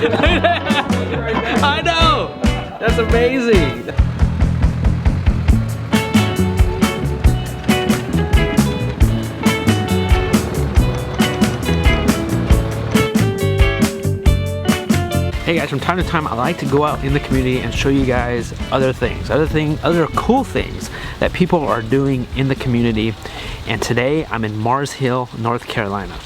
I know! That's amazing! Hey guys, from time to time I like to go out in the community and show you guys other things, other cool things that people are doing in the community. And today I'm in Mars Hill, North Carolina.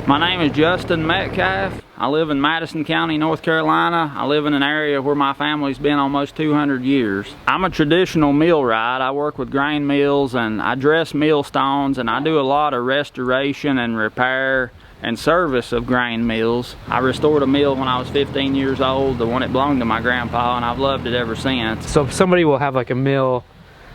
My name is Justin Metcalf. I live in Madison County, North Carolina. I live in an area where my family's been almost 200 years. I'm a traditional millwright. I work with grain mills and I dress millstones, and I do a lot of restoration and repair and service of grain mills. I restored a mill when I was 15 years old, the one that belonged to my grandpa, and I've loved it ever since. So if somebody will have like a mill,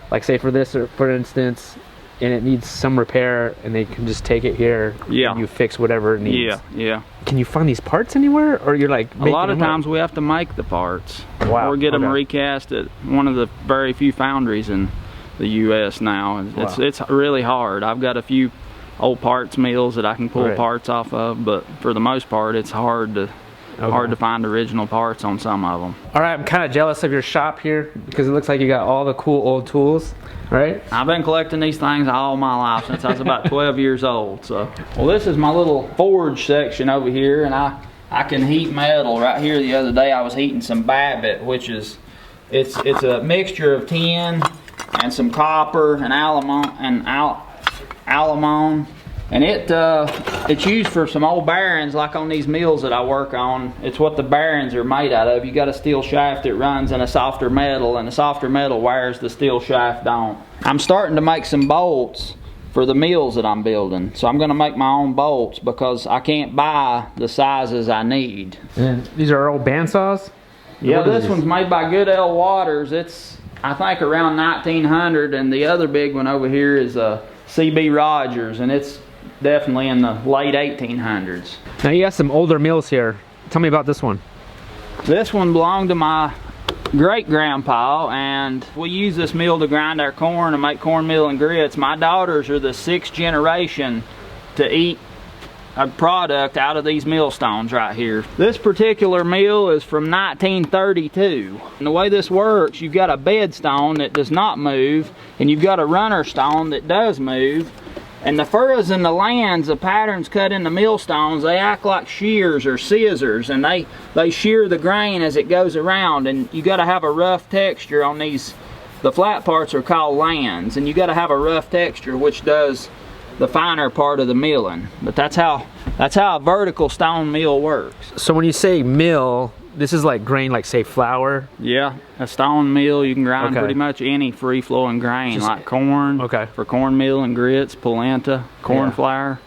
like say for this, or for instance, and it needs some repair, and they can just take it here, yeah, and you fix whatever it needs. Yeah. Can you find these parts anywhere, or you're like a lot of times we have to make the parts, wow, or get them recast at one of the very few foundries in the U.S. now. Wow. It's really hard. I've got a few old parts mills that I can pull parts off of, but for the most part, it's hard to find original parts on some of them. All right, I'm kind of jealous of your shop here because it looks like you got all the cool old tools, right? I've been collecting these things all my life since I was about 12 years old. So, well, this is my little forge section over here, and I can heat metal. Right here the other day I was heating some Babbitt, which is it's a mixture of tin and some copper and aluminum, and it's used for some old bearings, like on these mills that I work on. It's what the bearings are made out of. You got a steel shaft that runs in a softer metal, and the softer metal wires the steel shaft on. I'm starting to make some bolts for the mills that I'm building, so I'm going to make my own bolts because I can't buy the sizes I need. And these are old bandsaws? Yeah, this one's made by Goodell Waters. It's, I think, around 1900, and the other big one over here is a CB Rogers, and it's definitely in the late 1800s. Now you got some older mills here. Tell me about this one. This one belonged to my great-grandpa, and we use this mill to grind our corn and make cornmeal and grits. My daughters are the 6th generation to eat a product out of these millstones right here. This particular mill is from 1932. And the way this works, you've got a bed stone that does not move, and you've got a runner stone that does move. And the furrows in the lands, the patterns cut in the millstones, they act like shears or scissors, and they shear the grain as it goes around. And you got to have a rough texture on these. The flat parts are called lands, and you got to have a rough texture, which does the finer part of the milling. But that's how a vertical stone mill works. So when you say mill, this is like grain, like say flour? Yeah, a stone mill, you can grind pretty much any free-flowing grain, like corn, for cornmeal and grits, polenta, corn flour.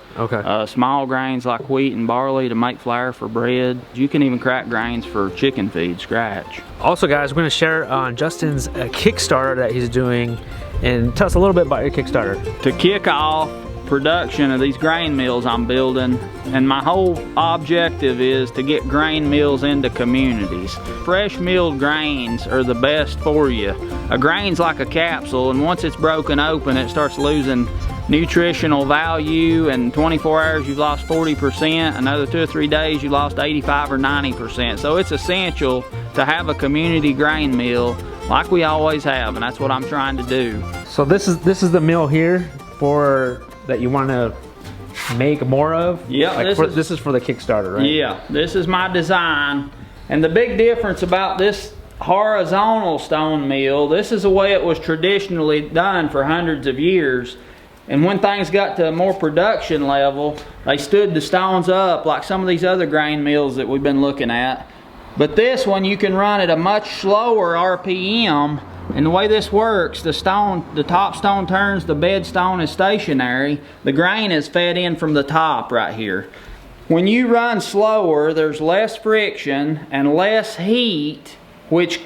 Small grains like wheat and barley to make flour for bread. You can even crack grains for chicken feed, scratch. Also guys, we're going to share on Justin's Kickstarter that he's doing, and tell us a little bit about your Kickstarter. To kick off production of these grain mills I'm building, and my whole objective is to get grain mills into communities. Fresh milled grains are the best for you. A grain's like a capsule, and once it's broken open it starts losing nutritional value. In 24 hours you've lost 40%, another 2 or 3 days you lost 85 or 90%. So it's essential to have a community grain mill like we always have, and that's what I'm trying to do. So this is the mill here for that you want to make more of? Yeah, like this is for the Kickstarter, right? Yeah, this is my design. And the big difference about this horizontal stone mill, this is the way it was traditionally done for hundreds of years. And when things got to a more production level, they stood the stones up like some of these other grain mills that we've been looking at. But this one you can run at a much slower RPM. And the way this works, the top stone turns, the bed stone is stationary, the grain is fed in from the top right here. When you run slower, there's less friction and less heat, which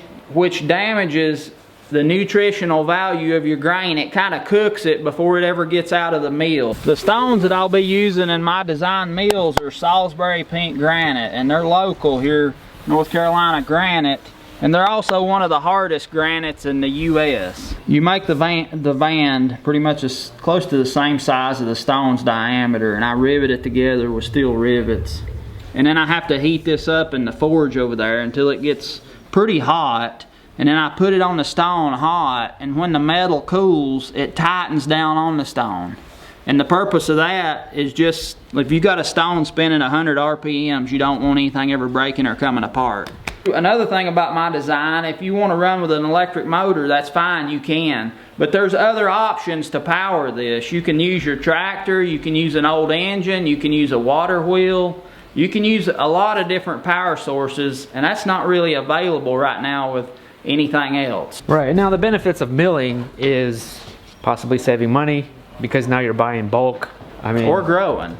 damages the nutritional value of your grain. It kind of cooks it before it ever gets out of the mill. The stones that I'll be using in my design mills are Salisbury pink granite, and they're local here, North Carolina granite. And they're also one of the hardest granites in the U.S. you make the band pretty much as close to the same size of the stone's diameter, and I rivet it together with steel rivets. And then I have to heat this up in the forge over there until it gets pretty hot. And then I put it on the stone hot, and when the metal cools, it tightens down on the stone. And the purpose of that is just, if you got a stone spinning 100 RPMs, you don't want anything ever breaking or coming apart. Another thing about my design, if you want to run with an electric motor, that's fine, you can. But there's other options to power this. You can use your tractor, you can use an old engine, you can use a water wheel. You can use a lot of different power sources, and that's not really available right now with anything else. Right, now the benefits of milling is possibly saving money because now you're buying bulk. I mean, or growing.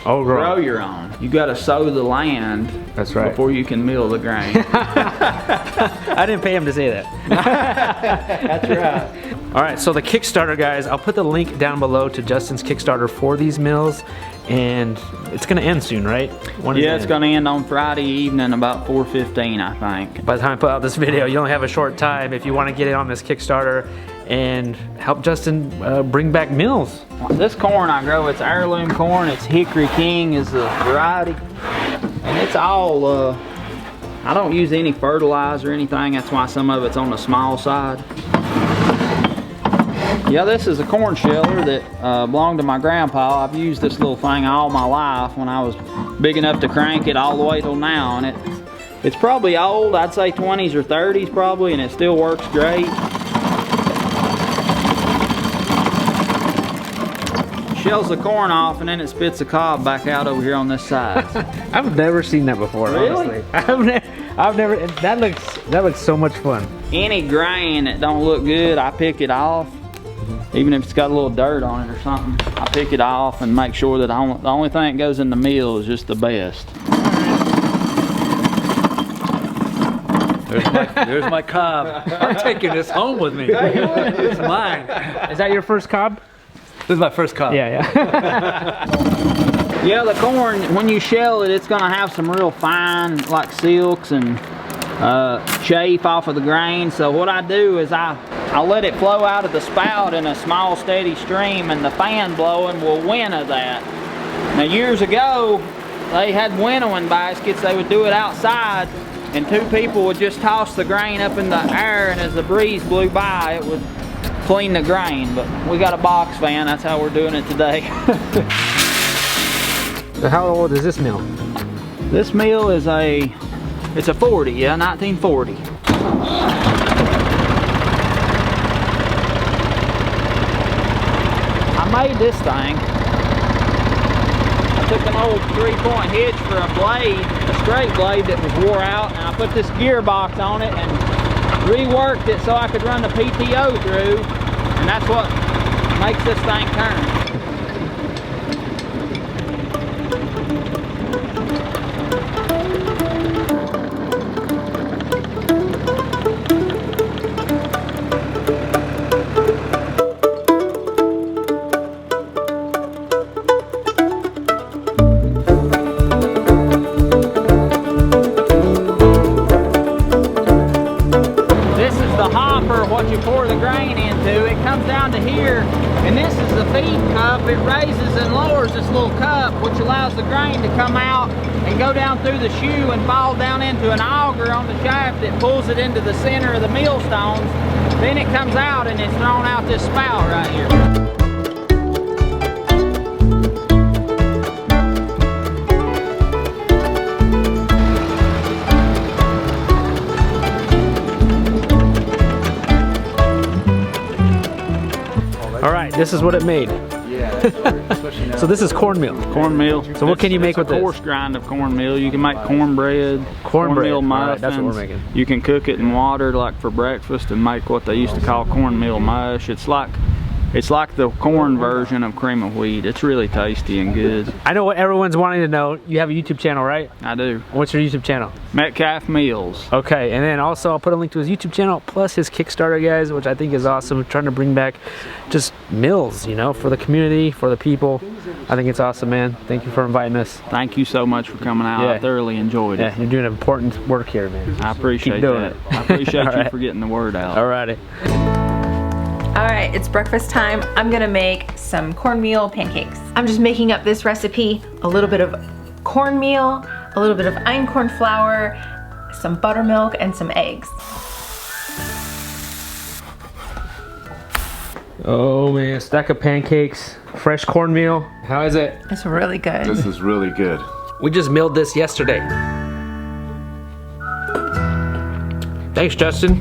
Oh, grow your own. You got to sow the land. That's right. Before you can mill the grain. I didn't pay him to say that. That's right. All right, so the Kickstarter, guys, I'll put the link down below to Justin's Kickstarter for these mills, and it's gonna end soon, right? Yeah, it's gonna end on Friday evening about 4:15, I think. By the time I put out this video, you only have a short time if you want to get in on this Kickstarter and help Justin bring back mills. This corn I grow, it's heirloom corn. It's Hickory King is the variety, and it's all. I don't use any fertilizer or anything. That's why some of it's on the small side. Yeah, this is a corn sheller that belonged to my grandpa. I've used this little thing all my life when I was big enough to crank it all the way till now, and it's probably old. I'd say 20s or 30s probably, and it still works great. Shells the corn off, and then it spits the cob back out over here on this side. I've never seen that before. Really? Honestly. I've never. That looks so much fun. Any grain that don't look good, I pick it off. Even if it's got a little dirt on it or something, I pick it off and make sure that the only thing that goes in the mill is just the best. There's my cob. I'm taking this home with me. It's mine. Is that your first cob? This is my first cob. Yeah. Yeah, the corn, when you shell it, it's gonna have some real fine, like silks and chafe off of the grain. So what I do is I'll let it flow out of the spout in a small steady stream, and the fan blowing will winnow that. Now years ago, they had winnowing baskets. They would do it outside, and two people would just toss the grain up in the air, and as the breeze blew by, it would clean the grain. But we got a box fan, that's how we're doing it today. So how old is this mill? This mill is it's a 40, yeah, 1940. I made this thing. I took an old 3-point hitch for a blade, a straight blade that was wore out, and I put this gearbox on it and reworked it so I could run the PTO through, and that's what makes this thing turn. What you pour the grain into, it comes down to here, and this is the feed cup. It raises and lowers this little cup, which allows the grain to come out and go down through the shoe and fall down into an auger on the shaft that pulls it into the center of the millstones. Then it comes out and it's thrown out this spout right here. All right, this is what it made. Yeah. So this is cornmeal. Cornmeal. So what can you make with this? It's a coarse grind of cornmeal. You can make cornbread, cornmeal muffins. Right, that's what we're making. You can cook it in water like for breakfast and make what they used to call cornmeal mush. It's like the corn version of cream of wheat. It's really tasty and good. I know what everyone's wanting to know. You have a YouTube channel, right? I do. What's your YouTube channel? Metcalf Meals. Okay, and then also I'll put a link to his YouTube channel plus his Kickstarter, guys, which I think is awesome. Trying to bring back just mills, you know, for the community, for the people. I think it's awesome, man. Thank you for inviting us. Thank you so much for coming out. I thoroughly enjoyed it. Yeah, you're doing important work here, man. I appreciate Keep doing that. it. I appreciate you right. for getting the word out. All righty. All right, it's breakfast time. I'm gonna make some cornmeal pancakes. I'm just making up this recipe, a little bit of cornmeal, a little bit of einkorn flour, some buttermilk, and some eggs. Oh man, stack of pancakes, fresh cornmeal. How is it? It's really good. This is really good. We just milled this yesterday. Thanks, Justin.